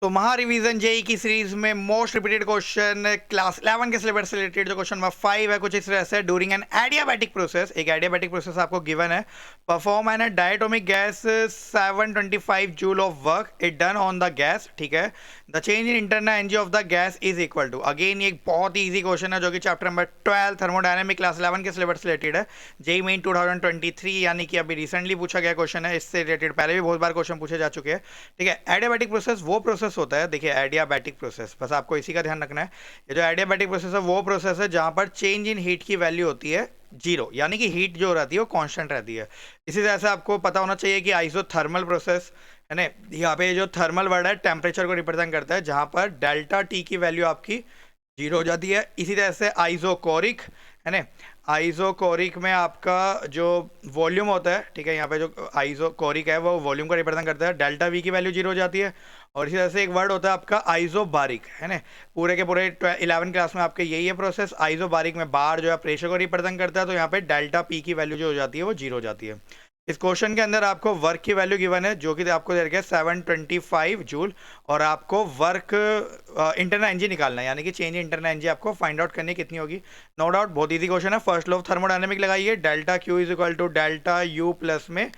तो महा revision JEE की सीरीज में मोस्ट रिपीटेड क्वेश्चन क्लास 11 के सिलेबस से रिलेटेड जो क्वेश्चन नंबर 5 है कुछ इस तरह से। ड्यूरिंग एन एडियाबैटिक प्रोसेस, एक एडियाबैटिक प्रोसेस आपको गिवन है, perform an diatomic gas 725 joule of work it done on the gas. ठीक है, the change in internal energy of the gas is equal to, again ये एक बहुत ही easy question है जो कि चैप्टर नंबर 12 थर्मोडायनेमिक क्लास 11 के सिलेबस से रिलेटेड है, जेई मेन 2023, यानी कि अभी रिसेंटली पूछा गया क्वेश्चन है। इससे रिलेटेड पहले भी बहुत बार क्वेश्चन पूछे जा चुके हैं। ठीक है, एडियाबैटिक प्रोसेस वो प्रोसेस होता है, देखिए एडियाबैटिक प्रोसेस, बस आपको इसी का ध्यान रखना है। ये जो एडियाबैटिक प्रोसेस है वो प्रोसेस है जहां पर चेंज इन हीट की वैल्यू होती है जीरो, यानी कि हीट जो रहती है वो कांस्टेंट रहती है। इसी तरह से आपको पता होना चाहिए कि आइसोथर्मल प्रोसेस है ना, यहाँ पे जो थर्मल वर्ड है टेम्परेचर को रिप्रेजेंट करता है, जहां पर डेल्टा टी की वैल्यू आपकी जीरो हो जाती है। इसी तरह से आइसोकोरिक है ना, आइसोकोरिक में आपका जो वॉल्यूम होता है, ठीक है, यहाँ पे जो आइसोकोरिक है वो वॉल्यूम को रिप्रेजेंट करता है, डेल्टा वी की वैल्यू जीरो हो जाती है। और इसी तरह से एक वर्ड होता है आपका आइसोबारिक है ना, पूरे के पूरे 11 क्लास में आपके यही है प्रोसेस। आइसोबारिक में बार जो है प्रेशर को रिप्रेजेंट करता है, तो यहाँ पे डेल्टा पी की वैल्यू जो हो जाती है वो जीरो हो जाती है। इस क्वेश्चन के अंदर आपको वर्क की वैल्यू गिवन है जो कि आपको दे रखा है 725 जूल, और आपको वर्क इंटरनल एनर्जी निकालना है, यानी कि चेंज इंटरनल एनर्जी आपको फाइंड आउट करनी कितनी होगी। नो डाउट बहुत इजी क्वेश्चन है। फर्स्ट लॉ ऑफ थर्मोडायनेमिक लगाइए, delta Q is equal to delta U plus में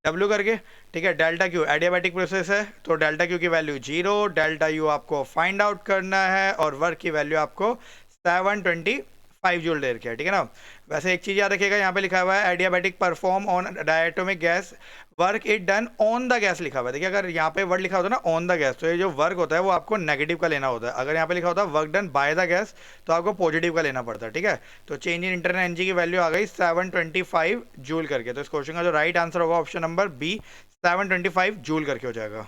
डब्ल्यू करके। ठीक है, डेल्टा क्यू एडियाबैटिक प्रोसेस है तो डेल्टा क्यू की वैल्यू जीरो, डेल्टा यू आपको फाइंड आउट करना है, और वर्क की वैल्यू आपको 725 जूल दे रखी है। ठीक है ना। वैसे एक चीज याद रखिएगा, यहाँ पे लिखा हुआ है adiabatic perform on diatomic gas work it done on the gas लिखा हुआ है। देखिए अगर यहाँ पे वर्ड लिखा होता है ना ऑन द गैस, तो ये जो वर्क होता है वो आपको नेगेटिव का लेना होता है। अगर यहाँ पे लिखा होता है work done by the gas, तो आपको पॉजिटिव का लेना पड़ता है। ठीक है, तो चेंज इन इंटरनल एनर्जी की वैल्यू आ गई 725 जूल करके। तो इस क्वेश्चन का जो राइट आंसर होगा ऑप्शन नंबर बी, 725 जूल करके हो जाएगा।